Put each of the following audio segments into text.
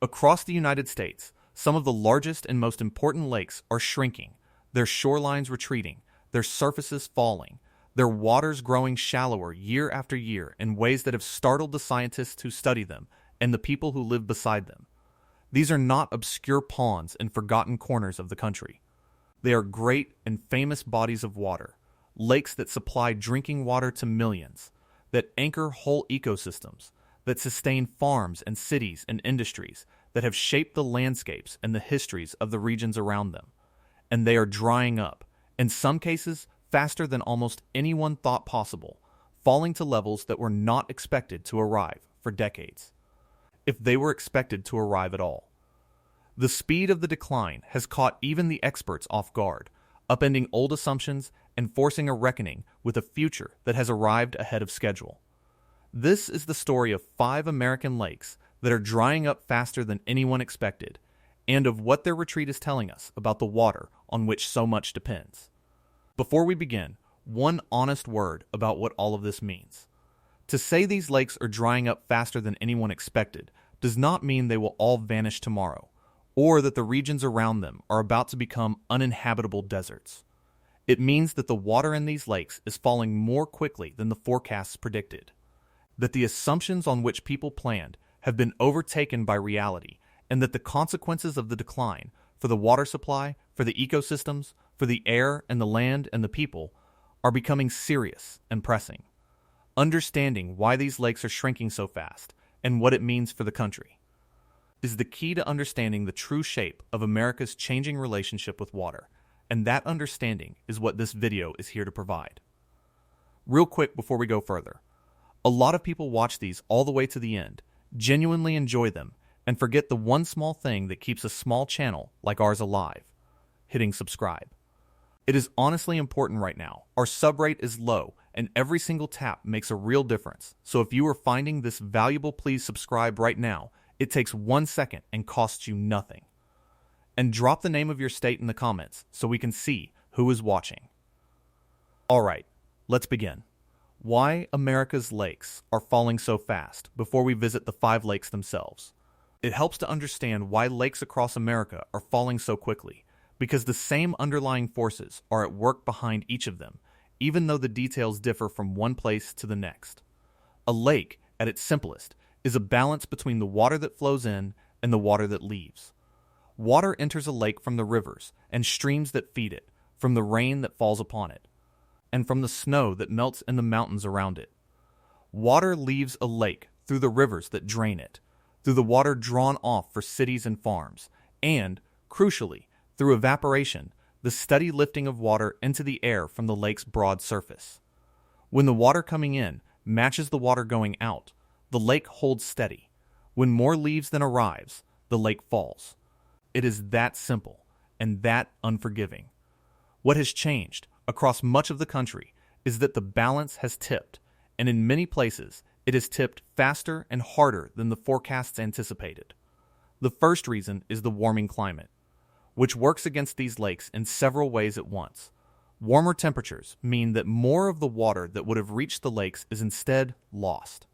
Across the United States, some of the largest and most important lakes are shrinking, their shorelines retreating, their surfaces falling, their waters growing shallower year after year in ways that have startled the scientists who study them and the people who live beside them. These are not obscure ponds in forgotten corners of the country. They are great and famous bodies of water, lakes that supply drinking water to millions, that anchor whole ecosystems, that sustain farms and cities and industries that have shaped the landscapes and the histories of the regions around them. And they are drying up, in some cases faster than almost anyone thought possible, falling to levels that were not expected to arrive for decades, if they were expected to arrive at all. The speed of the decline has caught even the experts off guard, upending old assumptions and forcing a reckoning with a future that has arrived ahead of schedule. This is the story of 5 American lakes that are drying up faster than anyone expected, and of what their retreat is telling us about the water on which so much depends. Before we begin, one honest word about what all of this means. To say these lakes are drying up faster than anyone expected does not mean they will all vanish tomorrow, or that the regions around them are about to become uninhabitable deserts. It means that the water in these lakes is falling more quickly than the forecasts predicted, that the assumptions on which people planned have been overtaken by reality, and that the consequences of the decline for the water supply, for the ecosystems, for the air and the land and the people are becoming serious and pressing. Understanding why these lakes are shrinking so fast and what it means for the country is the key to understanding the true shape of America's changing relationship with water, and that understanding is what this video is here to provide. Real quick before we go further, a lot of people watch these all the way to the end, genuinely enjoy them, and forget the one small thing that keeps a small channel like ours alive: hitting subscribe. It is honestly important right now. Our sub rate is low, and every single tap makes a real difference. So if you are finding this valuable, please subscribe right now. It takes 1 second and costs you nothing. And drop the name of your state in the comments so we can see who is watching. Alright, let's begin. Why America's lakes are falling so fast before we visit the 5 lakes themselves. It helps to understand why lakes across America are falling so quickly, because the same underlying forces are at work behind each of them, even though the details differ from one place to the next. A lake, at its simplest, is a balance between the water that flows in and the water that leaves. Water enters a lake from the rivers and streams that feed it, from the rain that falls upon it, and from the snow that melts in the mountains around it. Water leaves a lake through the rivers that drain it, through the water drawn off for cities and farms, and, crucially, through evaporation, the steady lifting of water into the air from the lake's broad surface. When the water coming in matches the water going out, the lake holds steady. When more leaves than arrives, the lake falls. It is that simple and that unforgiving. What has changed across much of the country is that the balance has tipped, and in many places it has tipped faster and harder than the forecasts anticipated. The first reason is the warming climate, which works against these lakes in several ways at once. Warmer temperatures mean that more of the water that would have reached the lakes is instead lost,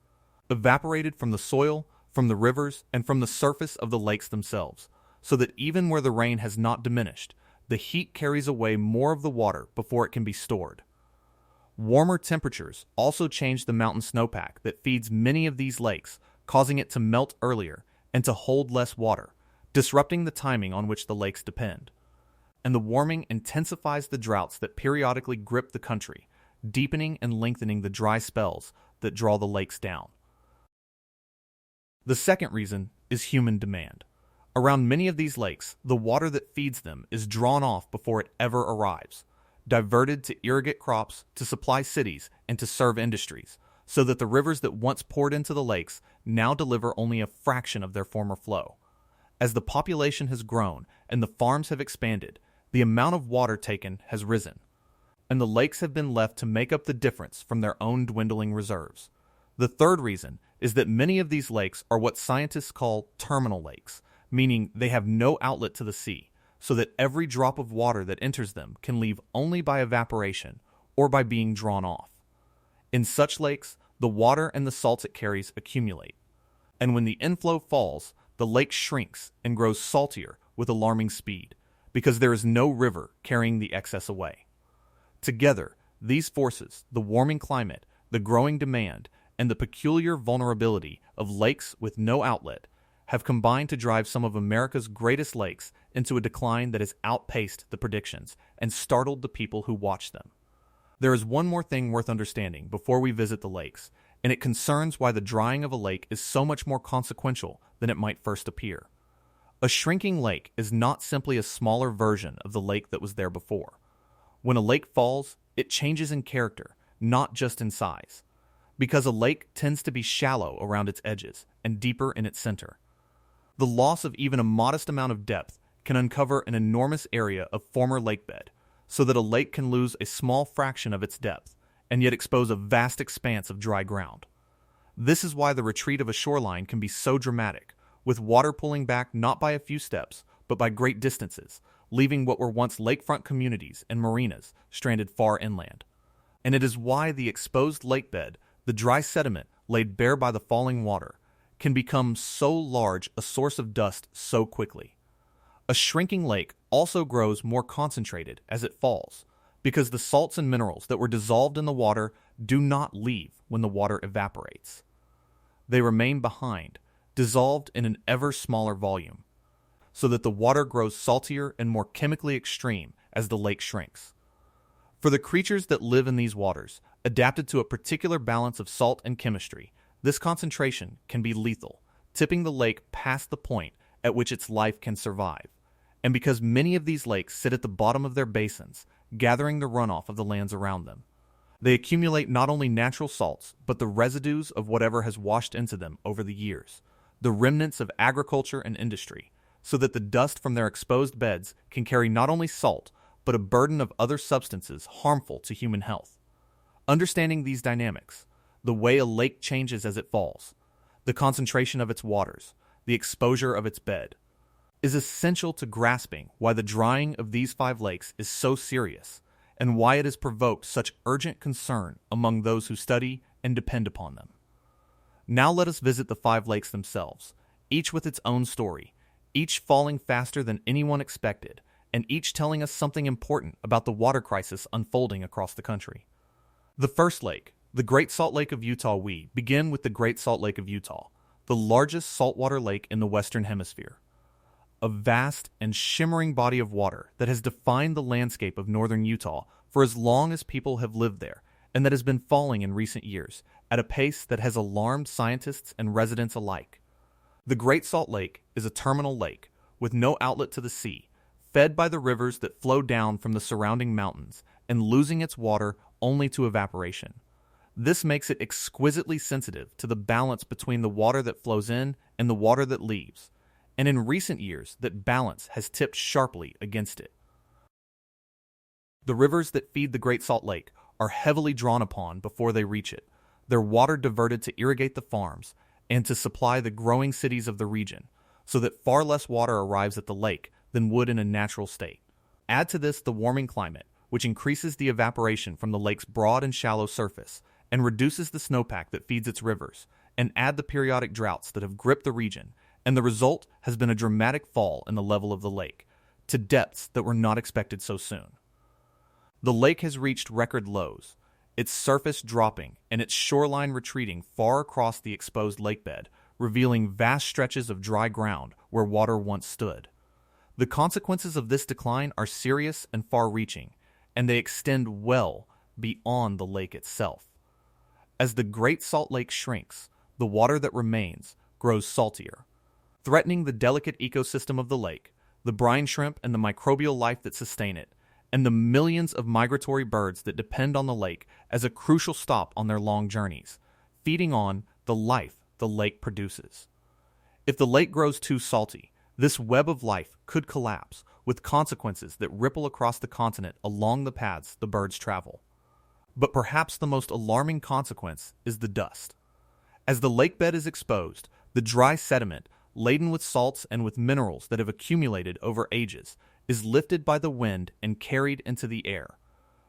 evaporated from the soil, from the rivers, and from the surface of the lakes themselves, so that even where the rain has not diminished, the heat carries away more of the water before it can be stored. Warmer temperatures also change the mountain snowpack that feeds many of these lakes, causing it to melt earlier and to hold less water, disrupting the timing on which the lakes depend. And the warming intensifies the droughts that periodically grip the country, deepening and lengthening the dry spells that draw the lakes down. The second reason is human demand. Around many of these lakes, the water that feeds them is drawn off before it ever arrives, diverted to irrigate crops, to supply cities, and to serve industries, so that the rivers that once poured into the lakes now deliver only a fraction of their former flow. As the population has grown and the farms have expanded, the amount of water taken has risen, and the lakes have been left to make up the difference from their own dwindling reserves. The third reason is that many of these lakes are what scientists call terminal lakes, meaning they have no outlet to the sea, so that every drop of water that enters them can leave only by evaporation or by being drawn off. In such lakes, the water and the salts it carries accumulate, and when the inflow falls, the lake shrinks and grows saltier with alarming speed because there is no river carrying the excess away. Together, these forces, the warming climate, the growing demand, and the peculiar vulnerability of lakes with no outlet, have combined to drive some of America's greatest lakes into a decline that has outpaced the predictions and startled the people who watched them. There is one more thing worth understanding before we visit the lakes, and it concerns why the drying of a lake is so much more consequential than it might first appear. A shrinking lake is not simply a smaller version of the lake that was there before. When a lake falls, it changes in character, not just in size, because a lake tends to be shallow around its edges and deeper in its center. The loss of even a modest amount of depth can uncover an enormous area of former lakebed, so that a lake can lose a small fraction of its depth and yet expose a vast expanse of dry ground. This is why the retreat of a shoreline can be so dramatic, with water pulling back not by a few steps, but by great distances, leaving what were once lakefront communities and marinas stranded far inland. And it is why the exposed lakebed, the dry sediment laid bare by the falling water, can become so large a source of dust so quickly. A shrinking lake also grows more concentrated as it falls, because the salts and minerals that were dissolved in the water do not leave when the water evaporates. They remain behind, dissolved in an ever smaller volume, so that the water grows saltier and more chemically extreme as the lake shrinks. For the creatures that live in these waters, adapted to a particular balance of salt and chemistry, this concentration can be lethal, tipping the lake past the point at which its life can survive. And because many of these lakes sit at the bottom of their basins, gathering the runoff of the lands around them, they accumulate not only natural salts, but the residues of whatever has washed into them over the years, the remnants of agriculture and industry, so that the dust from their exposed beds can carry not only salt, but a burden of other substances harmful to human health. Understanding these dynamics, the way a lake changes as it falls, the concentration of its waters, the exposure of its bed, is essential to grasping why the drying of these 5 lakes is so serious and why it has provoked such urgent concern among those who study and depend upon them. Now let us visit the 5 lakes themselves, each with its own story, each falling faster than anyone expected, and each telling us something important about the water crisis unfolding across the country. The first lake, the Great Salt Lake of Utah, we begin with the Great Salt Lake of Utah, the largest saltwater lake in the Western Hemisphere. A vast and shimmering body of water that has defined the landscape of northern Utah for as long as people have lived there, and that has been falling in recent years at a pace that has alarmed scientists and residents alike. The Great Salt Lake is a terminal lake with no outlet to the sea, fed by the rivers that flow down from the surrounding mountains and losing its water only to evaporation. This makes it exquisitely sensitive to the balance between the water that flows in and the water that leaves, and in recent years that balance has tipped sharply against it. The rivers that feed the Great Salt Lake are heavily drawn upon before they reach it, their water diverted to irrigate the farms and to supply the growing cities of the region, so that far less water arrives at the lake than would in a natural state. Add to this the warming climate, which increases the evaporation from the lake's broad and shallow surface and reduces the snowpack that feeds its rivers, and add the periodic droughts that have gripped the region, and the result has been a dramatic fall in the level of the lake, to depths that were not expected so soon. The lake has reached record lows, its surface dropping and its shoreline retreating far across the exposed lakebed, revealing vast stretches of dry ground where water once stood. The consequences of this decline are serious and far-reaching, and they extend well beyond the lake itself. As the Great Salt Lake shrinks, the water that remains grows saltier, threatening the delicate ecosystem of the lake, the brine shrimp and the microbial life that sustain it, and the millions of migratory birds that depend on the lake as a crucial stop on their long journeys, feeding on the life the lake produces. If the lake grows too salty, this web of life could collapse, with consequences that ripple across the continent along the paths the birds travel. But perhaps the most alarming consequence is the dust. As the lakebed is exposed, the dry sediment, laden with salts and with minerals that have accumulated over ages, is lifted by the wind and carried into the air,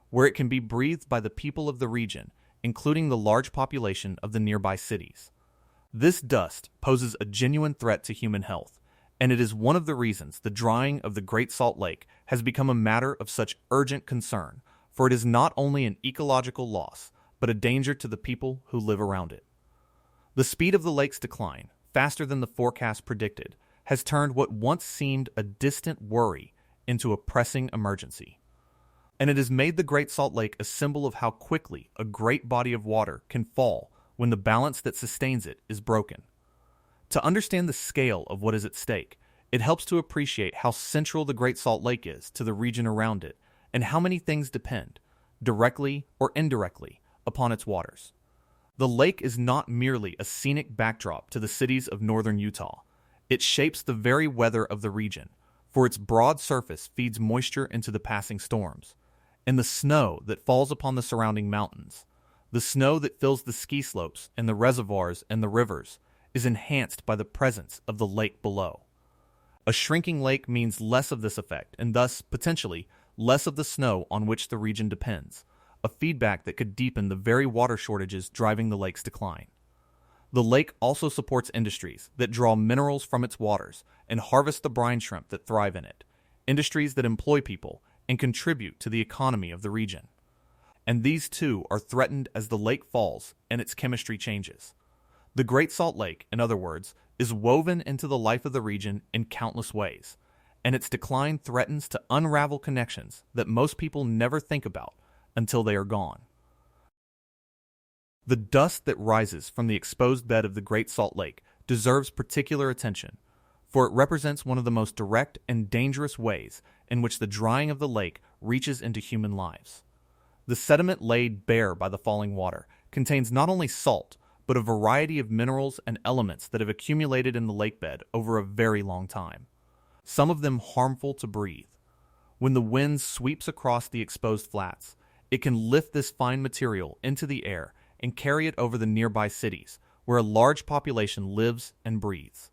where it can be breathed by the people of the region, including the large population of the nearby cities. This dust poses a genuine threat to human health, and it is one of the reasons the drying of the Great Salt Lake has become a matter of such urgent concern, for it is not only an ecological loss, but a danger to the people who live around it. The speed of the lake's decline, faster than the forecast predicted, has turned what once seemed a distant worry into a pressing emergency. And it has made the Great Salt Lake a symbol of how quickly a great body of water can fall when the balance that sustains it is broken. To understand the scale of what is at stake, it helps to appreciate how central the Great Salt Lake is to the region around it and how many things depend, directly or indirectly, upon its waters. The lake is not merely a scenic backdrop to the cities of northern Utah. It shapes the very weather of the region, for its broad surface feeds moisture into the passing storms, and the snow that falls upon the surrounding mountains, the snow that fills the ski slopes and the reservoirs and the rivers, is enhanced by the presence of the lake below. A shrinking lake means less of this effect, and thus, potentially, less of the snow on which the region depends, a feedback that could deepen the very water shortages driving the lake's decline. The lake also supports industries that draw minerals from its waters and harvest the brine shrimp that thrive in it, industries that employ people and contribute to the economy of the region. And these too are threatened as the lake falls and its chemistry changes. The Great Salt Lake, in other words, is woven into the life of the region in countless ways, and its decline threatens to unravel connections that most people never think about until they are gone. The dust that rises from the exposed bed of the Great Salt Lake deserves particular attention, for it represents one of the most direct and dangerous ways in which the drying of the lake reaches into human lives. The sediment laid bare by the falling water contains not only salt, but a variety of minerals and elements that have accumulated in the lakebed over a very long time, some of them harmful to breathe. When the wind sweeps across the exposed flats, it can lift this fine material into the air and carry it over the nearby cities, where a large population lives and breathes.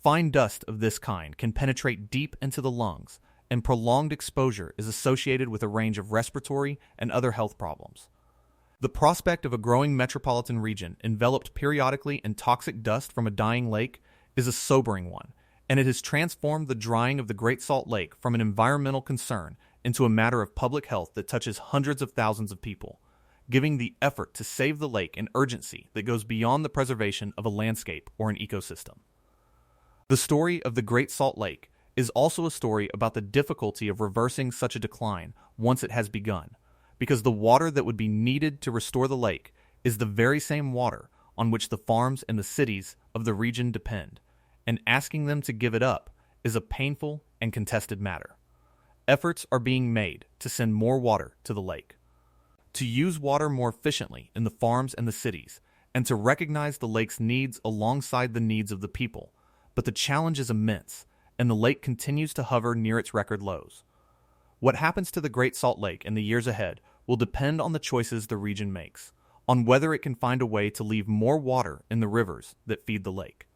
Fine dust of this kind can penetrate deep into the lungs, and prolonged exposure is associated with a range of respiratory and other health problems. The prospect of a growing metropolitan region enveloped periodically in toxic dust from a dying lake is a sobering one, and it has transformed the drying of the Great Salt Lake from an environmental concern into a matter of public health that touches hundreds of thousands of people, giving the effort to save the lake an urgency that goes beyond the preservation of a landscape or an ecosystem. The story of the Great Salt Lake is also a story about the difficulty of reversing such a decline once it has begun, because the water that would be needed to restore the lake is the very same water on which the farms and the cities of the region depend, and asking them to give it up is a painful and contested matter. Efforts are being made to send more water to the lake, to use water more efficiently in the farms and the cities, and to recognize the lake's needs alongside the needs of the people, but the challenge is immense, and the lake continues to hover near its record lows. What happens to the Great Salt Lake in the years ahead will depend on the choices the region makes, on whether it can find a way to leave more water in the rivers that feed the lake.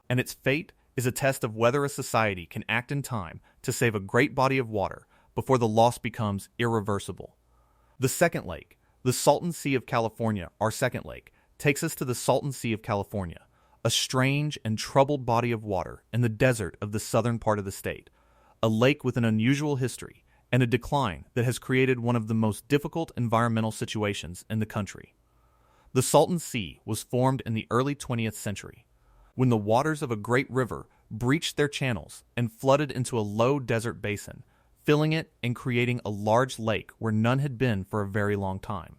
And its fate is a test of whether a society can act in time to save a great body of water before the loss becomes irreversible. The second lake, the Salton Sea of California, our second lake, takes us to the Salton Sea of California, a strange and troubled body of water in the desert of the southern part of the state, a lake with an unusual history and a decline that has created one of the most difficult environmental situations in the country. The Salton Sea was formed in the early 20th century, when the waters of a great river breached their channels and flooded into a low desert basin, filling it and creating a large lake where none had been for a very long time.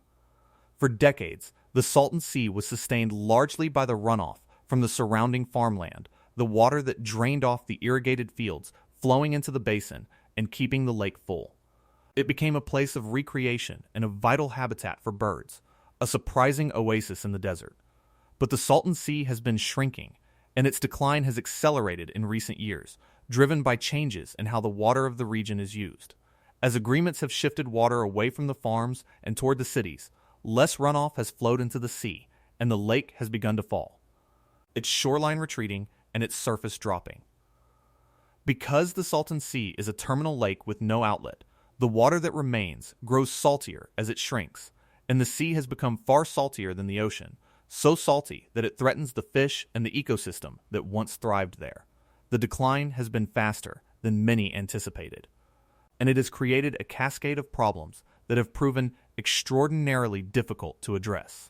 For decades, the Salton Sea was sustained largely by the runoff from the surrounding farmland, the water that drained off the irrigated fields flowing into the basin and keeping the lake full. It became a place of recreation and a vital habitat for birds, a surprising oasis in the desert. But the Salton Sea has been shrinking, and its decline has accelerated in recent years, driven by changes in how the water of the region is used. As agreements have shifted water away from the farms and toward the cities, less runoff has flowed into the sea, and the lake has begun to fall, its shoreline retreating and its surface dropping. Because the Salton Sea is a terminal lake with no outlet, the water that remains grows saltier as it shrinks, and the sea has become far saltier than the ocean, so salty that it threatens the fish and the ecosystem that once thrived there. The decline has been faster than many anticipated, and it has created a cascade of problems that have proven extraordinarily difficult to address.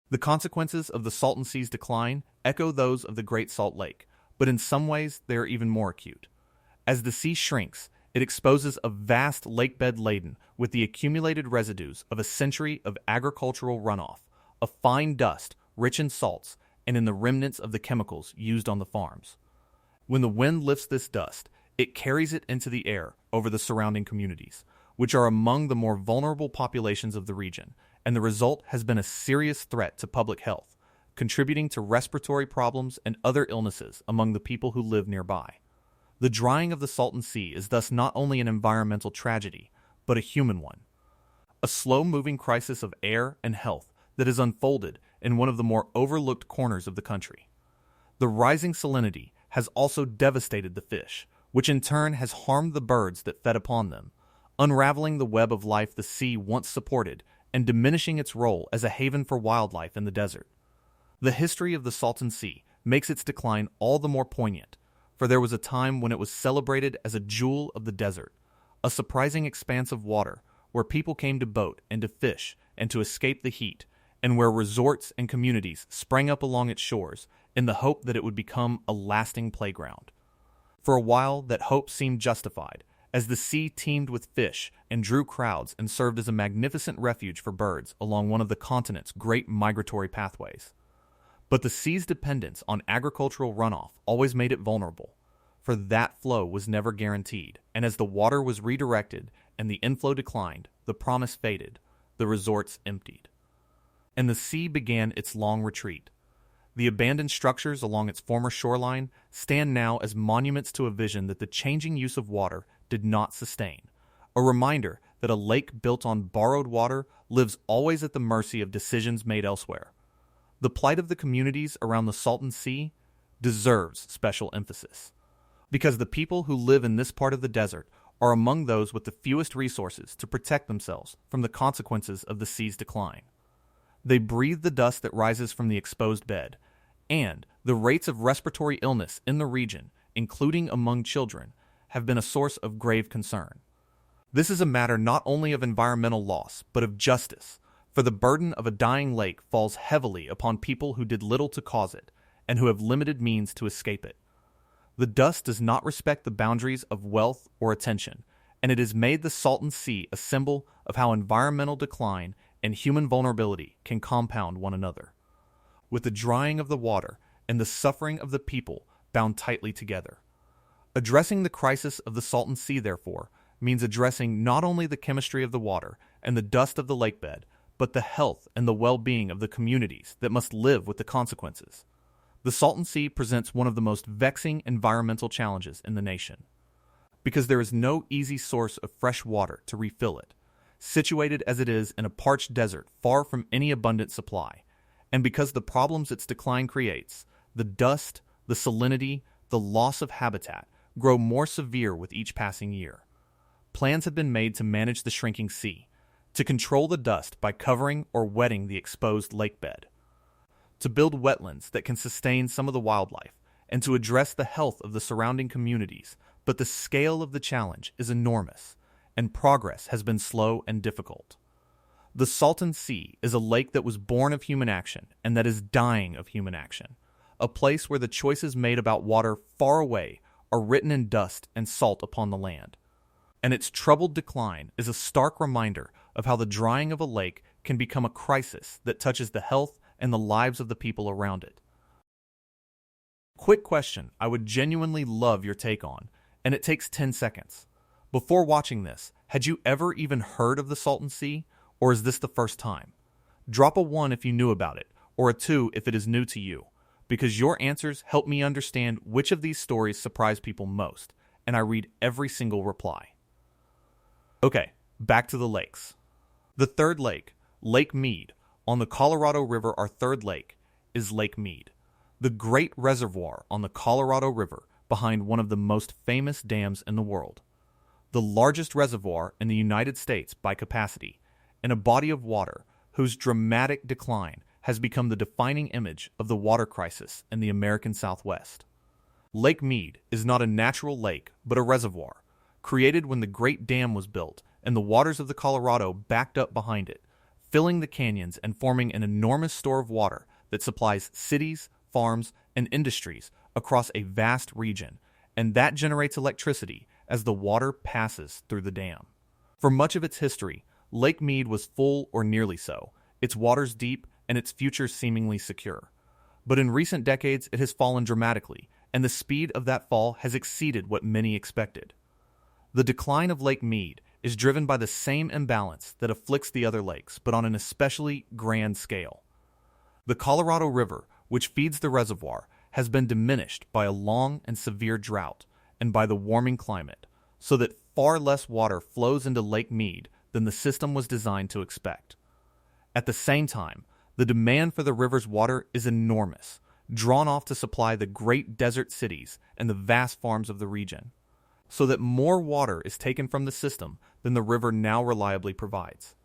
The consequences of the Salton Sea's decline echo those of the Great Salt Lake, but in some ways they are even more acute. As the sea shrinks, it exposes a vast lakebed laden with the accumulated residues of a century of agricultural runoff, of fine dust rich in salts, and in the remnants of the chemicals used on the farms. When the wind lifts this dust, it carries it into the air over the surrounding communities, which are among the more vulnerable populations of the region, and the result has been a serious threat to public health, contributing to respiratory problems and other illnesses among the people who live nearby. The drying of the Salton Sea is thus not only an environmental tragedy, but a human one. A slow-moving crisis of air and health that has unfolded in one of the more overlooked corners of the country. The rising salinity has also devastated the fish, which in turn has harmed the birds that fed upon them, unraveling the web of life the sea once supported and diminishing its role as a haven for wildlife in the desert. The history of the Salton Sea makes its decline all the more poignant, for there was a time when it was celebrated as a jewel of the desert, a surprising expanse of water where people came to boat and to fish and to escape the heat, and where resorts and communities sprang up along its shores in the hope that it would become a lasting playground. For a while, that hope seemed justified, as the sea teemed with fish and drew crowds and served as a magnificent refuge for birds along one of the continent's great migratory pathways. But the sea's dependence on agricultural runoff always made it vulnerable, for that flow was never guaranteed, and as the water was redirected and the inflow declined, the promise faded, the resorts emptied. And the sea began its long retreat. The abandoned structures along its former shoreline stand now as monuments to a vision that the changing use of water did not sustain, a reminder that a lake built on borrowed water lives always at the mercy of decisions made elsewhere. The plight of the communities around the Salton Sea deserves special emphasis, because the people who live in this part of the desert are among those with the fewest resources to protect themselves from the consequences of the sea's decline. They breathe the dust that rises from the exposed bed, and the rates of respiratory illness in the region, including among children, have been a source of grave concern. This is a matter not only of environmental loss, but of justice, for the burden of a dying lake falls heavily upon people who did little to cause it, and who have limited means to escape it. The dust does not respect the boundaries of wealth or attention, and it has made the Salton Sea a symbol of how environmental decline and human vulnerability can compound one another, with the drying of the water and the suffering of the people bound tightly together. Addressing the crisis of the Salton Sea, therefore, means addressing not only the chemistry of the water and the dust of the lakebed, but the health and the well-being of the communities that must live with the consequences. The Salton Sea presents one of the most vexing environmental challenges in the nation, because there is no easy source of fresh water to refill it, situated as it is in a parched desert far from any abundant supply, and because the problems its decline creates, the dust, the salinity, the loss of habitat, grow more severe with each passing year. Plans have been made to manage the shrinking sea, to control the dust by covering or wetting the exposed lakebed, to build wetlands that can sustain some of the wildlife, and to address the health of the surrounding communities, but the scale of the challenge is enormous, and progress has been slow and difficult. The Salton Sea is a lake that was born of human action and that is dying of human action, a place where the choices made about water far away are written in dust and salt upon the land. And its troubled decline is a stark reminder of how the drying of a lake can become a crisis that touches the health and the lives of the people around it. Quick question I would genuinely love your take on, and it takes 10 seconds. Before watching this, had you ever even heard of the Salton Sea, or is this the first time? Drop a 1 if you knew about it, or a 2 if it is new to you, because your answers help me understand which of these stories surprise people most, and I read every single reply. Okay, back to the lakes. The third lake, Lake Mead, on the Colorado River, our third lake, is Lake Mead, the great reservoir on the Colorado River behind one of the most famous dams in the world. The largest reservoir in the United States by capacity, and a body of water whose dramatic decline has become the defining image of the water crisis in the American Southwest. Lake Mead is not a natural lake, but a reservoir, created when the Great Dam was built and the waters of the Colorado backed up behind it, filling the canyons and forming an enormous store of water that supplies cities, farms, and industries across a vast region, and that generates electricity as the water passes through the dam. For much of its history, Lake Mead was full or nearly so, its waters deep and its future seemingly secure. But in recent decades, it has fallen dramatically, and the speed of that fall has exceeded what many expected. The decline of Lake Mead is driven by the same imbalance that afflicts the other lakes, but on an especially grand scale. The Colorado River, which feeds the reservoir, has been diminished by a long and severe drought and by the warming climate, so that far less water flows into Lake Mead than the system was designed to expect. At the same time, the demand for the river's water is enormous, drawn off to supply the great desert cities and the vast farms of the region, so that more water is taken from the system than the river now reliably provides.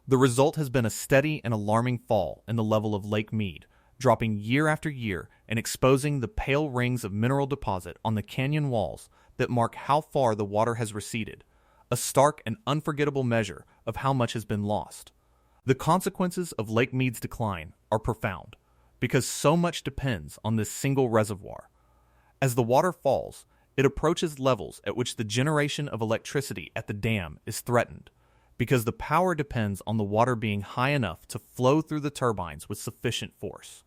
The result has been a steady and alarming fall in the level of Lake Mead, dropping year after year and exposing the pale rings of mineral deposit on the canyon walls that mark how far the water has receded, a stark and unforgettable measure of how much has been lost. The consequences of Lake Mead's decline are profound, because so much depends on this single reservoir. As the water falls, it approaches levels at which the generation of electricity at the dam is threatened, because the power depends on the water being high enough to flow through the turbines with sufficient force.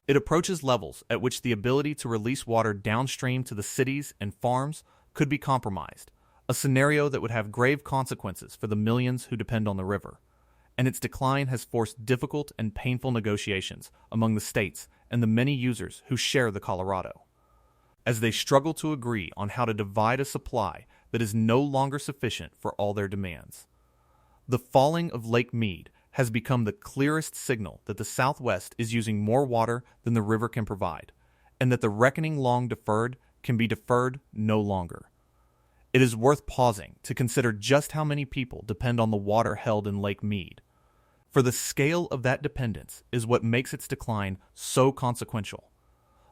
It approaches levels at which the ability to release water downstream to the cities and farms could be compromised, a scenario that would have grave consequences for the millions who depend on the river. And its decline has forced difficult and painful negotiations among the states and the many users who share the Colorado, as they struggle to agree on how to divide a supply that is no longer sufficient for all their demands. The falling of Lake Mead has become the clearest signal that the Southwest is using more water than the river can provide, and that the reckoning long deferred can be deferred no longer. It is worth pausing to consider just how many people depend on the water held in Lake Mead, for the scale of that dependence is what makes its decline so consequential.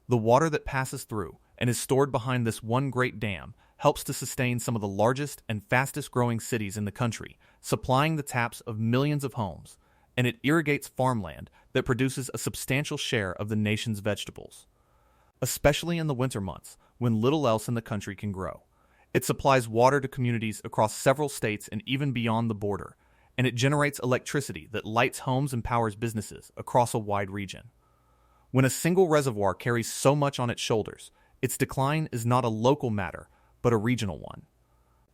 The water that passes through and is stored behind this one great dam helps to sustain some of the largest and fastest growing cities in the country, supplying the taps of millions of homes, and it irrigates farmland that produces a substantial share of the nation's vegetables. Especially in the winter months, when little else in the country can grow. It supplies water to communities across several states and even beyond the border, and it generates electricity that lights homes and powers businesses across a wide region. When a single reservoir carries so much on its shoulders, its decline is not a local matter, but a regional one,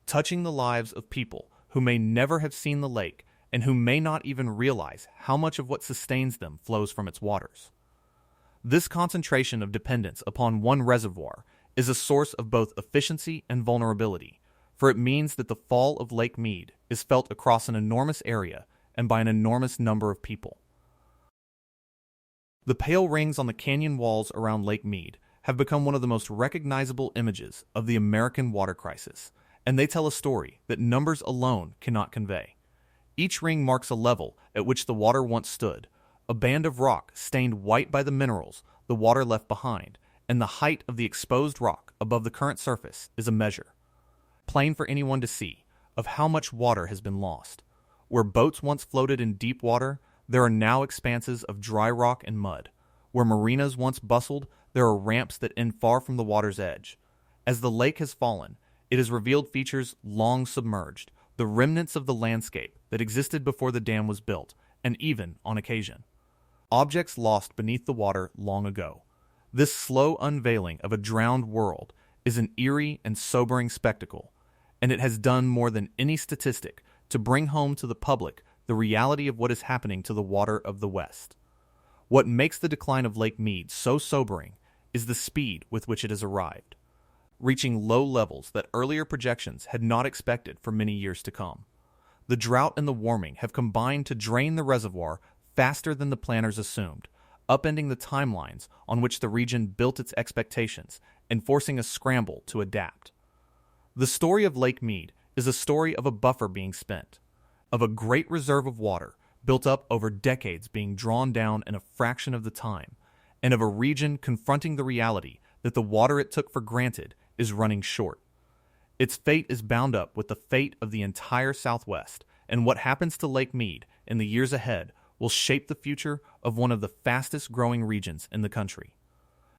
touching the lives of people who may never have seen the lake and who may not even realize how much of what sustains them flows from its waters. This concentration of dependence upon one reservoir is a source of both efficiency and vulnerability, for it means that the fall of Lake Mead is felt across an enormous area and by an enormous number of people. The pale rings on the canyon walls around Lake Mead have become one of the most recognizable images of the American water crisis, and they tell a story that numbers alone cannot convey. Each ring marks a level at which the water once stood, a band of rock stained white by the minerals the water left behind, and the height of the exposed rock above the current surface is a measure, plain for anyone to see, of how much water has been lost. Where boats once floated in deep water, there are now expanses of dry rock and mud. Where marinas once bustled, there are ramps that end far from the water's edge. As the lake has fallen, it has revealed features long submerged, the remnants of the landscape that existed before the dam was built, and even, on occasion, objects lost beneath the water long ago. This slow unveiling of a drowned world is an eerie and sobering spectacle, and it has done more than any statistic to bring home to the public the reality of what is happening to the water of the West. What makes the decline of Lake Mead so sobering is the speed with which it has arrived, reaching low levels that earlier projections had not expected for many years to come. The drought and the warming have combined to drain the reservoir faster than the planners assumed, upending the timelines on which the region built its expectations and forcing a scramble to adapt. The story of Lake Mead is a story of a buffer being spent, of a great reserve of water built up over decades being drawn down in a fraction of the time, and of a region confronting the reality that the water it took for granted is running short. Its fate is bound up with the fate of the entire Southwest, and what happens to Lake Mead in the years ahead will shape the future of one of the fastest growing regions in the country.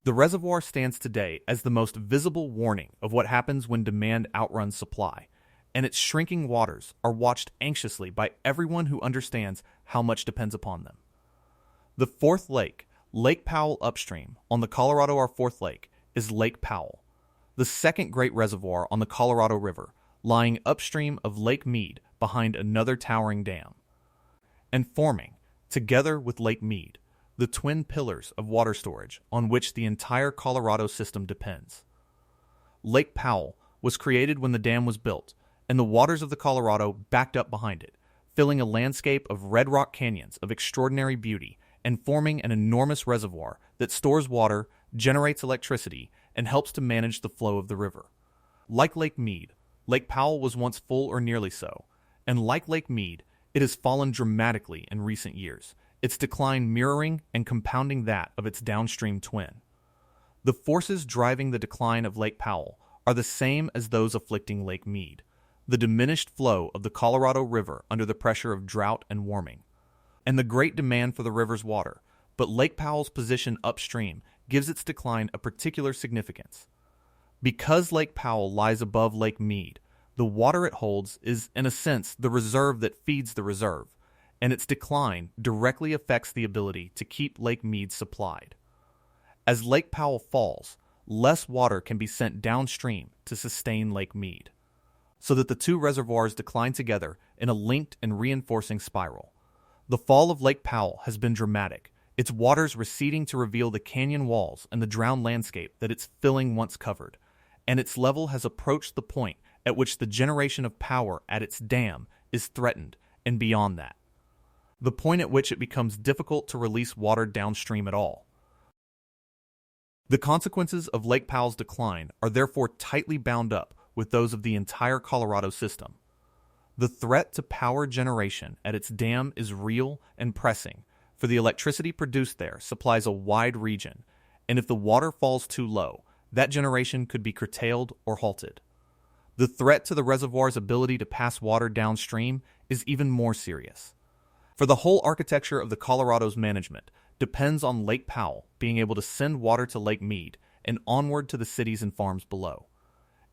The reservoir stands today as the most visible warning of what happens when demand outruns supply, and its shrinking waters are watched anxiously by everyone who understands how much depends upon them. The fourth lake, Lake Powell upstream on the Colorado, our fourth lake, is Lake Powell, the second great reservoir on the Colorado River, lying upstream of Lake Mead behind another towering dam, and forming, together with Lake Mead, the twin pillars of water storage on which the entire Colorado system depends. Lake Powell was created when the dam was built, and the waters of the Colorado backed up behind it, filling a landscape of red rock canyons of extraordinary beauty and forming an enormous reservoir that stores water, generates electricity, and helps to manage the flow of the river. Like Lake Mead, Lake Powell was once full or nearly so, and like Lake Mead, it has fallen dramatically in recent years, its decline mirroring and compounding that of its downstream twin. The forces driving the decline of Lake Powell are the same as those afflicting Lake Mead: the diminished flow of the Colorado River under the pressure of drought and warming, and the great demand for the river's water. But Lake Powell's position upstream gives its decline a particular significance. Because Lake Powell lies above Lake Mead, the water it holds is, in a sense, the reserve that feeds the reserve, and its decline directly affects the ability to keep Lake Mead supplied. As Lake Powell falls, less water can be sent downstream to sustain Lake Mead, so that the two reservoirs decline together in a linked and reinforcing spiral. The fall of Lake Powell has been dramatic, its waters receding to reveal the canyon walls and the drowned landscape that its filling once covered, and its level has approached the point at which the generation of power at its dam is threatened, and beyond that, the point at which it becomes difficult to release water downstream at all. The consequences of Lake Powell's decline are therefore tightly bound up with those of the entire Colorado system. The threat to power generation at its dam is real and pressing, for the electricity produced there supplies a wide region, and if the water falls too low, that generation could be curtailed or halted. The threat to the reservoir's ability to pass water downstream is even more serious, for the whole architecture of the Colorado's management depends on Lake Powell being able to send water to Lake Mead and onward to the cities and farms below.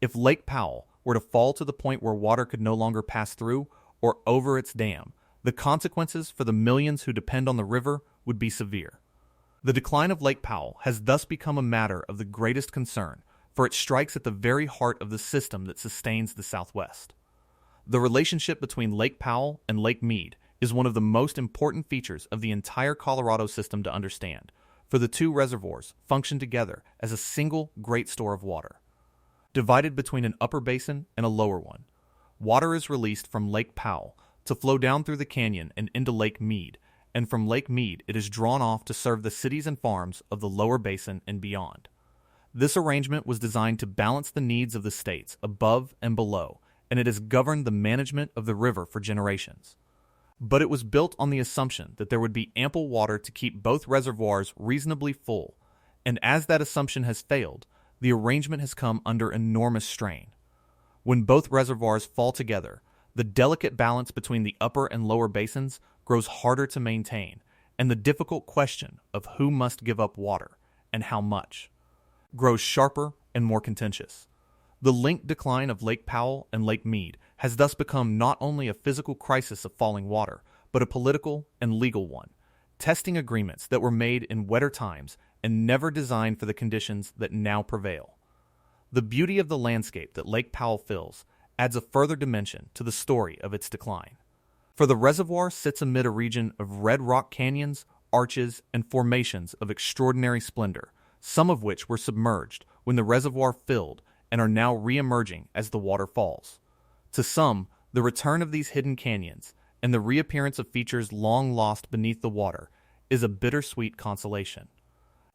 If Lake Powell were to fall to the point where water could no longer pass through or over its dam, the consequences for the millions who depend on the river would be severe. The decline of Lake Powell has thus become a matter of the greatest concern, for it strikes at the very heart of the system that sustains the Southwest. The relationship between Lake Powell and Lake Mead is one of the most important features of the entire Colorado system to understand, for the two reservoirs function together as a single great store of water. Divided between an upper basin and a lower one, water is released from Lake Powell to flow down through the canyon and into Lake Mead, and from Lake Mead it is drawn off to serve the cities and farms of the lower basin and beyond. This arrangement was designed to balance the needs of the states above and below, and it has governed the management of the river for generations. But it was built on the assumption that there would be ample water to keep both reservoirs reasonably full, and as that assumption has failed, the arrangement has come under enormous strain. When both reservoirs fall together, the delicate balance between the upper and lower basins grows harder to maintain, and the difficult question of who must give up water and how much grows sharper and more contentious. The linked decline of Lake Powell and Lake Mead has thus become not only a physical crisis of falling water, but a political and legal one, testing agreements that were made in wetter times and never designed for the conditions that now prevail. The beauty of the landscape that Lake Powell fills adds a further dimension to the story of its decline. For the reservoir sits amid a region of red rock canyons, arches, and formations of extraordinary splendor, some of which were submerged when the reservoir filled and are now re-emerging as the water falls. To some, the return of these hidden canyons and the reappearance of features long lost beneath the water is a bittersweet consolation.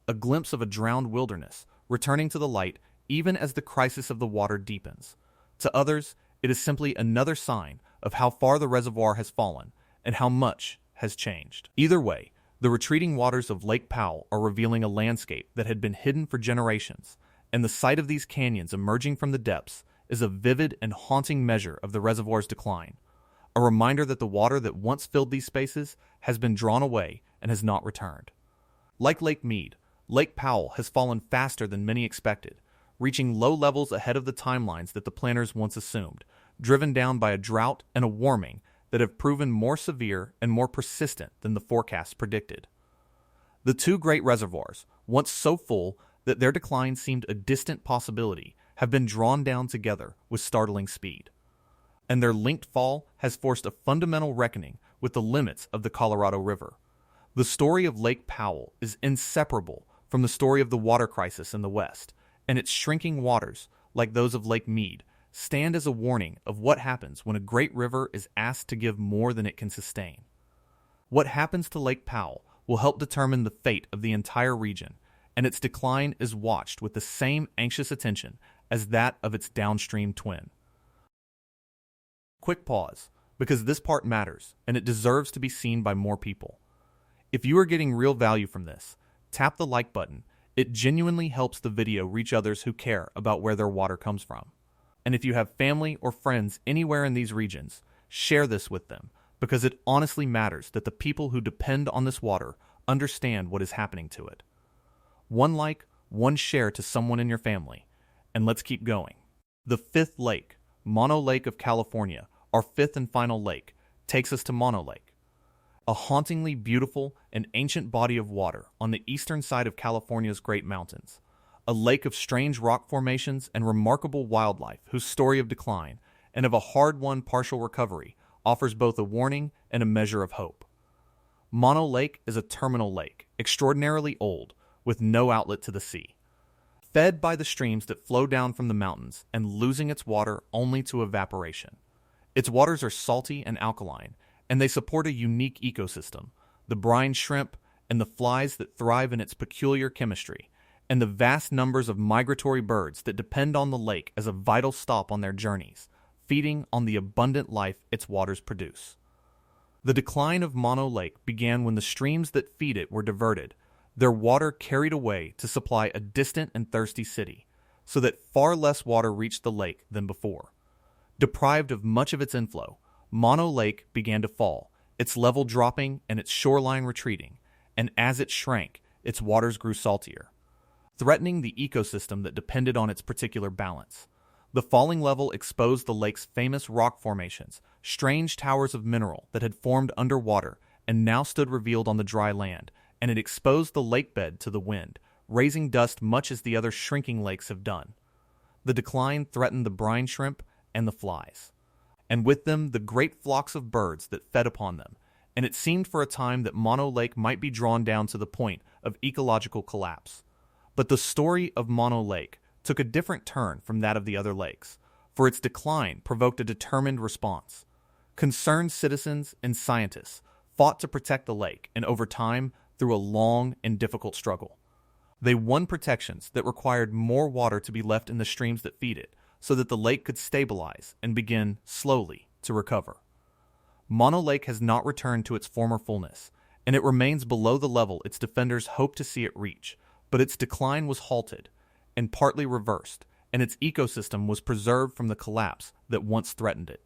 A glimpse of a drowned wilderness returning to the light even as the crisis of the water deepens. To others, it is simply another sign of how far the reservoir has fallen and how much has changed. Either way, the retreating waters of Lake Powell are revealing a landscape that had been hidden for generations, and the sight of these canyons emerging from the depths is a vivid and haunting measure of the reservoir's decline, a reminder that the water that once filled these spaces has been drawn away and has not returned. Like Lake Mead, Lake Powell has fallen faster than many expected, reaching low levels ahead of the timelines that the planners once assumed, driven down by a drought and a warming that have proven more severe and more persistent than the forecasts predicted. The two great reservoirs, once so full that their decline seemed a distant possibility, have been drawn down together with startling speed. And their linked fall has forced a fundamental reckoning with the limits of the Colorado River. The story of Lake Powell is inseparable from the story of the water crisis in the West, and its shrinking waters, like those of Lake Mead, stand as a warning of what happens when a great river is asked to give more than it can sustain. What happens to Lake Powell will help determine the fate of the entire region, and its decline is watched with the same anxious attention as that of its downstream twin. Quick pause, because this part matters, and it deserves to be seen by more people. If you are getting real value from this, tap the like button. It genuinely helps the video reach others who care about where their water comes from. And if you have family or friends anywhere in these regions, share this with them, because it honestly matters that the people who depend on this water understand what is happening to it. One like, one share to someone in your family, and let's keep going. The fifth lake, Mono Lake of California, our fifth and final lake, takes us to Mono Lake, a hauntingly beautiful and ancient body of water on the eastern side of California's Great Mountains, a lake of strange rock formations and remarkable wildlife whose story of decline and of a hard-won partial recovery offers both a warning and a measure of hope. Mono Lake is a terminal lake, extraordinarily old, with no outlet to the sea. Fed by the streams that flow down from the mountains and losing its water only to evaporation. Its waters are salty and alkaline, and they support a unique ecosystem, the brine shrimp and the flies that thrive in its peculiar chemistry, and the vast numbers of migratory birds that depend on the lake as a vital stop on their journeys, feeding on the abundant life its waters produce. The decline of Mono Lake began when the streams that feed it were diverted, their water carried away to supply a distant and thirsty city, so that far less water reached the lake than before. Deprived of much of its inflow, Mono Lake began to fall, its level dropping and its shoreline retreating, and as it shrank, its waters grew saltier, threatening the ecosystem that depended on its particular balance. The falling level exposed the lake's famous rock formations, strange towers of mineral that had formed underwater and now stood revealed on the dry land, and it exposed the lakebed to the wind, raising dust much as the other shrinking lakes have done. The decline threatened the brine shrimp and the flies, and with them the great flocks of birds that fed upon them, and it seemed for a time that Mono Lake might be drawn down to the point of ecological collapse. But the story of Mono Lake took a different turn from that of the other lakes, for its decline provoked a determined response. Concerned citizens and scientists fought to protect the lake, and over time, through a long and difficult struggle, they won protections that required more water to be left in the streams that feed it, so that the lake could stabilize and begin, slowly, to recover. Mono Lake has not returned to its former fullness, and it remains below the level its defenders hoped to see it reach, but its decline was halted, and partly reversed, and its ecosystem was preserved from the collapse that once threatened it.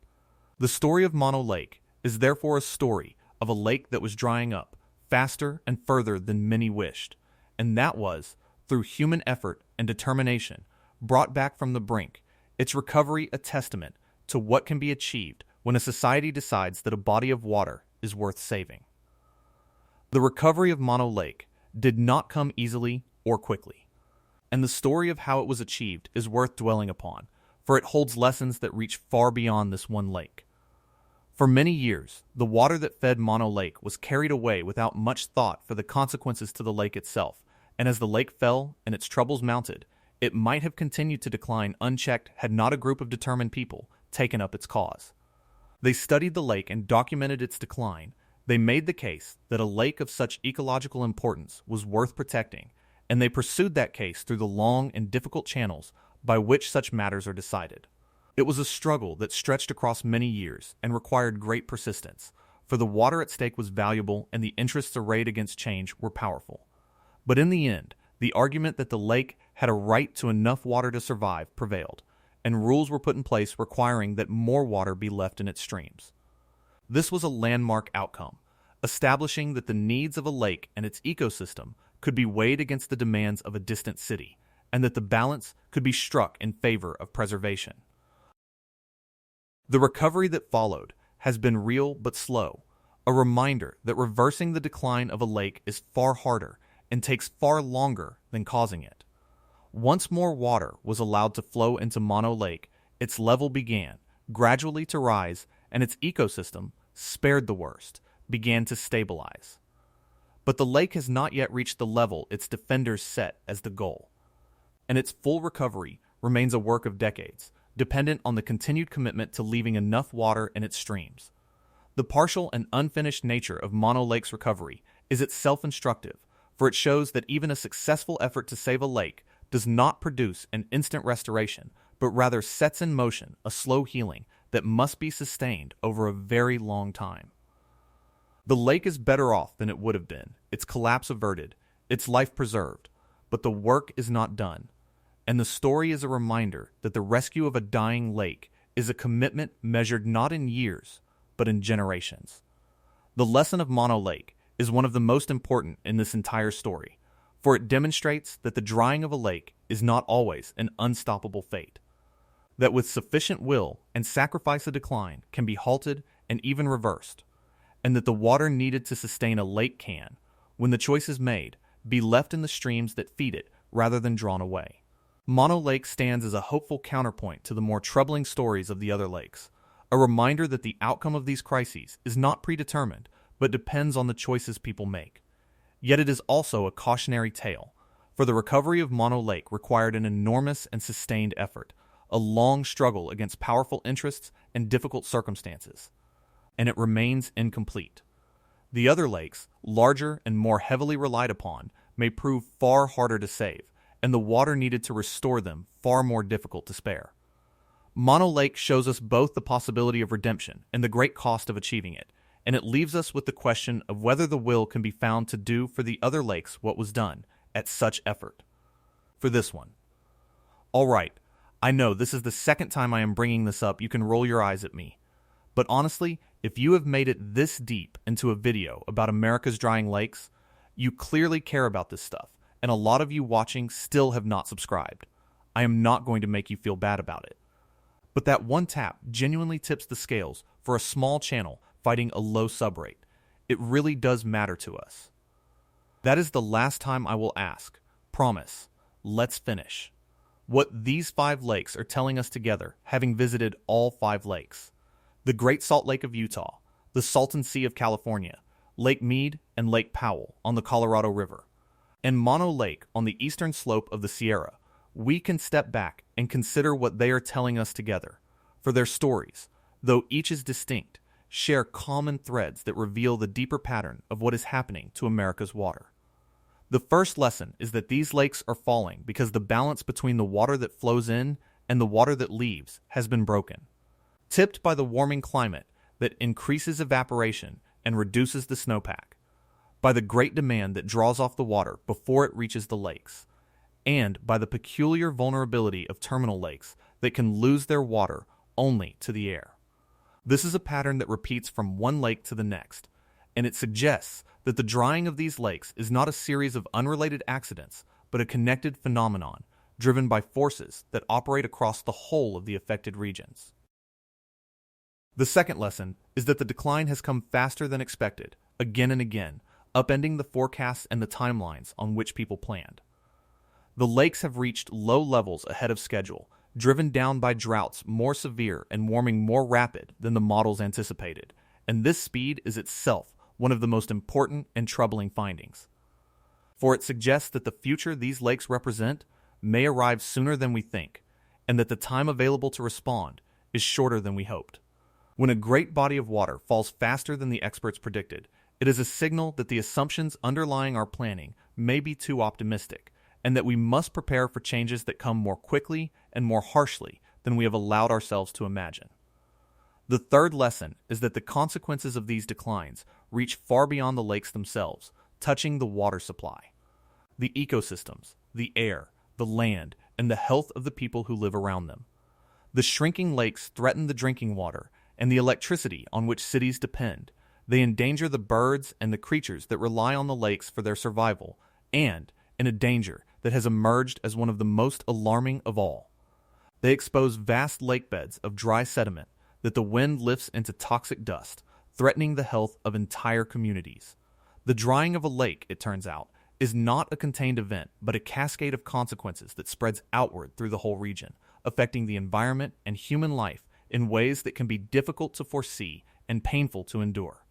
The story of Mono Lake is therefore a story of a lake that was drying up, faster and further than many wished, and that was, through human effort and determination, brought back from the brink, its recovery a testament to what can be achieved when a society decides that a body of water is worth saving. The recovery of Mono Lake did not come easily or quickly, and the story of how it was achieved is worth dwelling upon, for it holds lessons that reach far beyond this one lake. For many years, the water that fed Mono Lake was carried away without much thought for the consequences to the lake itself, and as the lake fell and its troubles mounted, it might have continued to decline unchecked had not a group of determined people taken up its cause. They studied the lake and documented its decline. They made the case that a lake of such ecological importance was worth protecting, and they pursued that case through the long and difficult channels by which such matters are decided. It was a struggle that stretched across many years and required great persistence, for the water at stake was valuable and the interests arrayed against change were powerful. But in the end, the argument that the lake had a right to enough water to survive prevailed, and rules were put in place requiring that more water be left in its streams. This was a landmark outcome, establishing that the needs of a lake and its ecosystem could be weighed against the demands of a distant city, and that the balance could be struck in favor of preservation. The recovery that followed has been real but slow, a reminder that reversing the decline of a lake is far harder and takes far longer than causing it. Once more water was allowed to flow into Mono Lake, its level began gradually to rise, and its ecosystem, spared the worst, began to stabilize. But the lake has not yet reached the level its defenders set as the goal, and its full recovery remains a work of decades, dependent on the continued commitment to leaving enough water in its streams. The partial and unfinished nature of Mono Lake's recovery is itself instructive, for it shows that even a successful effort to save a lake does not produce an instant restoration, but rather sets in motion a slow healing that must be sustained over a very long time. The lake is better off than it would have been, its collapse averted, its life preserved, but the work is not done, and the story is a reminder that the rescue of a dying lake is a commitment measured not in years, but in generations. The lesson of Mono Lake is one of the most important in this entire story, for it demonstrates that the drying of a lake is not always an unstoppable fate, that with sufficient will and sacrifice a decline can be halted and even reversed, and that the water needed to sustain a lake can, when the choice is made, be left in the streams that feed it rather than drawn away. Mono Lake stands as a hopeful counterpoint to the more troubling stories of the other lakes, a reminder that the outcome of these crises is not predetermined, but depends on the choices people make. Yet it is also a cautionary tale, for the recovery of Mono Lake required an enormous and sustained effort, a long struggle against powerful interests and difficult circumstances, and it remains incomplete. The other lakes, larger and more heavily relied upon, may prove far harder to save, and the water needed to restore them far more difficult to spare. Mono Lake shows us both the possibility of redemption and the great cost of achieving it, and it leaves us with the question of whether the will can be found to do for the other lakes what was done at such effort. For this one. All right, I know this is the second time I am bringing this up. You can roll your eyes at me. But honestly, if you have made it this deep into a video about America's drying lakes, you clearly care about this stuff, and a lot of you watching still have not subscribed. I am not going to make you feel bad about it. But that one tap genuinely tips the scales for a small channel fighting a low subrate. It really does matter to us. That is the last time I will ask. Promise. Let's finish. What these 5 lakes are telling us together, having visited all 5 lakes. The Great Salt Lake of Utah, the Salton Sea of California, Lake Mead and Lake Powell on the Colorado River, and Mono Lake on the eastern slope of the Sierra. We can step back and consider what they are telling us together, for their stories, though each is distinct, share common threads that reveal the deeper pattern of what is happening to America's water. The first lesson is that these lakes are falling because the balance between the water that flows in and the water that leaves has been broken. Tipped by the warming climate that increases evaporation and reduces the snowpack, by the great demand that draws off the water before it reaches the lakes, and by the peculiar vulnerability of terminal lakes that can lose their water only to the air. This is a pattern that repeats from one lake to the next, and it suggests that the drying of these lakes is not a series of unrelated accidents, but a connected phenomenon driven by forces that operate across the whole of the affected regions. The second lesson is that the decline has come faster than expected, again and again, upending the forecasts and the timelines on which people planned. The lakes have reached low levels ahead of schedule, driven down by droughts more severe and warming more rapid than the models anticipated, and this speed is itself one of the most important and troubling findings. For it suggests that the future these lakes represent may arrive sooner than we think, and that the time available to respond is shorter than we hoped. When a great body of water falls faster than the experts predicted, it is a signal that the assumptions underlying our planning may be too optimistic, and that we must prepare for changes that come more quickly and more harshly than we have allowed ourselves to imagine. The third lesson is that the consequences of these declines reach far beyond the lakes themselves, touching the water supply, the ecosystems, the air, the land, and the health of the people who live around them. The shrinking lakes threaten the drinking water and the electricity on which cities depend. They endanger the birds and the creatures that rely on the lakes for their survival, and in a danger that has emerged as one of the most alarming of all. They expose vast lakebeds of dry sediment that the wind lifts into toxic dust, threatening the health of entire communities. The drying of a lake, it turns out, is not a contained event, but a cascade of consequences that spreads outward through the whole region, affecting the environment and human life in ways that can be difficult to foresee and painful to endure.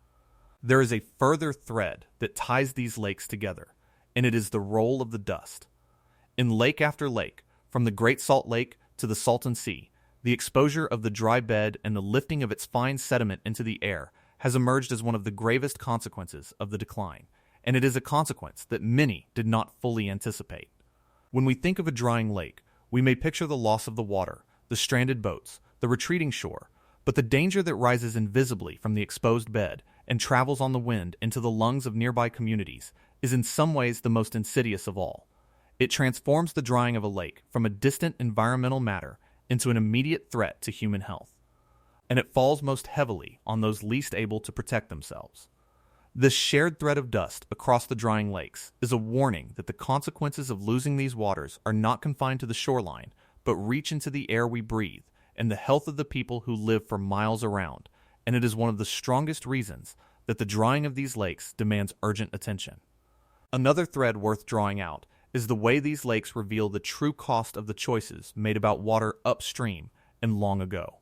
There is a further thread that ties these lakes together, and it is the role of the dust. In lake after lake, from the Great Salt Lake to the Salton Sea, the exposure of the dry bed and the lifting of its fine sediment into the air has emerged as one of the gravest consequences of the decline, and it is a consequence that many did not fully anticipate. When we think of a drying lake, we may picture the loss of the water, the stranded boats, the retreating shore, but the danger that rises invisibly from the exposed bed and travels on the wind into the lungs of nearby communities is in some ways the most insidious of all. It transforms the drying of a lake from a distant environmental matter into an immediate threat to human health, and it falls most heavily on those least able to protect themselves. This shared thread of dust across the drying lakes is a warning that the consequences of losing these waters are not confined to the shoreline, but reach into the air we breathe and the health of the people who live for miles around, and it is one of the strongest reasons that the drying of these lakes demands urgent attention. Another thread worth drawing out is the way these lakes reveal the true cost of the choices made about water upstream and long ago.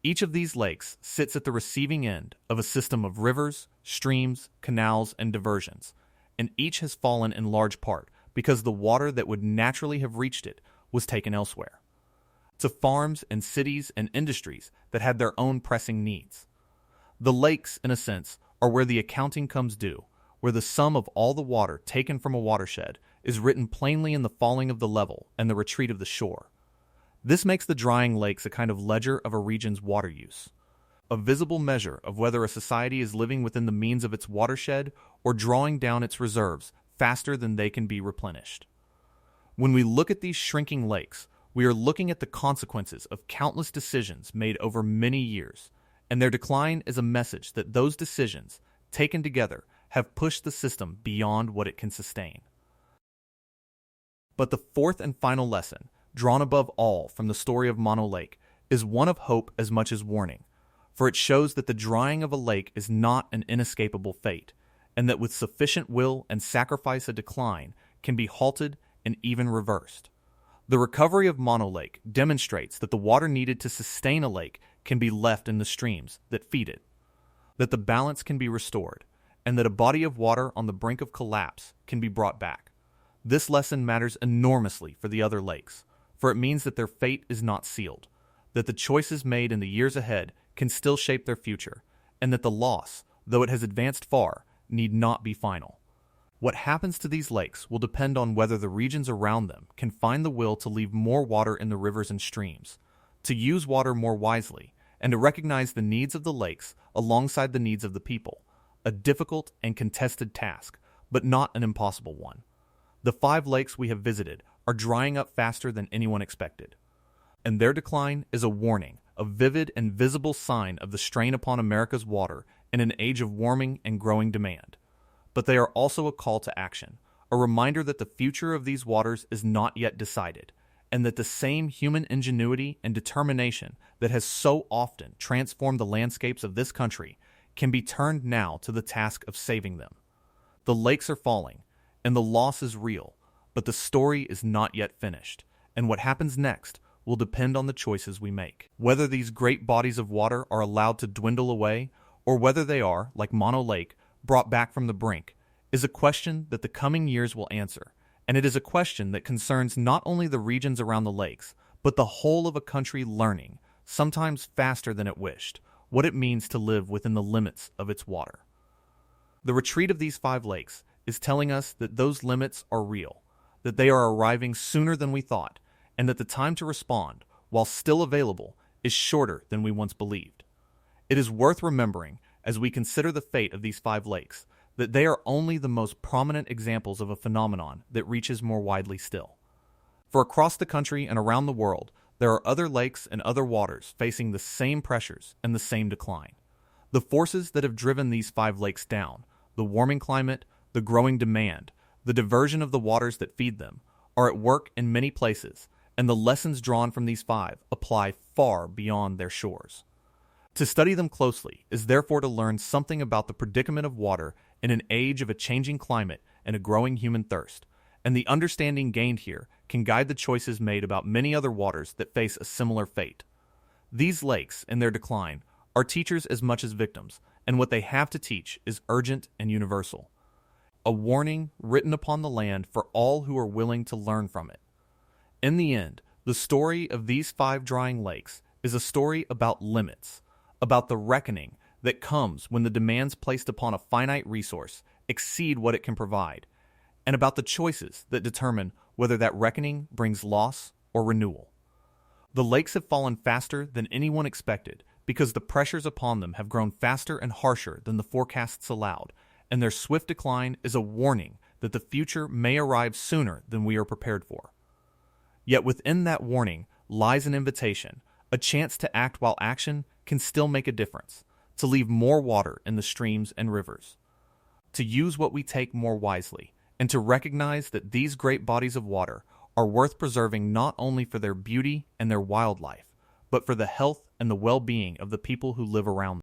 Each of these lakes sits at the receiving end of a system of rivers, streams, canals, and diversions, and each has fallen in large part because the water that would naturally have reached it was taken elsewhere, to farms and cities and industries that had their own pressing needs. The lakes, in a sense, are where the accounting comes due, where the sum of all the water taken from a watershed is written plainly in the falling of the level and the retreat of the shore. This makes the drying lakes a kind of ledger of a region's water use, a visible measure of whether a society is living within the means of its watershed or drawing down its reserves faster than they can be replenished. When we look at these shrinking lakes, we are looking at the consequences of countless decisions made over many years, and their decline is a message that those decisions, taken together, have pushed the system beyond what it can sustain. But the fourth and final lesson, drawn above all from the story of Mono Lake, is one of hope as much as warning, for it shows that the drying of a lake is not an inescapable fate, and that with sufficient will and sacrifice a decline can be halted and even reversed. The recovery of Mono Lake demonstrates that the water needed to sustain a lake can be left in the streams that feed it, that the balance can be restored, and that a body of water on the brink of collapse can be brought back. This lesson matters enormously for the other lakes, for it means that their fate is not sealed, that the choices made in the years ahead can still shape their future, and that the loss, though it has advanced far, need not be final. What happens to these lakes will depend on whether the regions around them can find the will to leave more water in the rivers and streams, to use water more wisely, and to recognize the needs of the lakes alongside the needs of the people, a difficult and contested task, but not an impossible one. The 5 lakes we have visited are drying up faster than anyone expected, and their decline is a warning, a vivid and visible sign of the strain upon America's water in an age of warming and growing demand. But they are also a call to action, a reminder that the future of these waters is not yet decided, and that the same human ingenuity and determination that has so often transformed the landscapes of this country can be turned now to the task of saving them. The lakes are falling, and the loss is real, but the story is not yet finished, and what happens next will depend on the choices we make. Whether these great bodies of water are allowed to dwindle away, or whether they are, like Mono Lake, brought back from the brink, is a question that the coming years will answer, and it is a question that concerns not only the regions around the lakes, but the whole of a country learning, sometimes faster than it wished, what it means to live within the limits of its water. The retreat of these 5 lakes is telling us that those limits are real, that they are arriving sooner than we thought, and that the time to respond, while still available, is shorter than we once believed. It is worth remembering, as we consider the fate of these 5 lakes, that they are only the most prominent examples of a phenomenon that reaches more widely still. For across the country and around the world, there are other lakes and other waters facing the same pressures and the same decline. The forces that have driven these 5 lakes down, the warming climate, the growing demand, the diversion of the waters that feed them, are at work in many places, and the lessons drawn from these 5 apply far beyond their shores. To study them closely is therefore to learn something about the predicament of water in an age of a changing climate and a growing human thirst, and the understanding gained here can guide the choices made about many other waters that face a similar fate. These lakes, in their decline, are teachers as much as victims, and what they have to teach is urgent and universal. A warning written upon the land for all who are willing to learn from it. In the end, the story of these 5 drying lakes is a story about limits, about the reckoning that comes when the demands placed upon a finite resource exceed what it can provide, and about the choices that determine whether that reckoning brings loss or renewal. The lakes have fallen faster than anyone expected because the pressures upon them have grown faster and harsher than the forecasts allowed, and their swift decline is a warning that the future may arrive sooner than we are prepared for. Yet within that warning lies an invitation, a chance to act while action can still make a difference, to leave more water in the streams and rivers, to use what we take more wisely, and to recognize that these great bodies of water are worth preserving not only for their beauty and their wildlife, but for the health and the well-being of the people who live around them.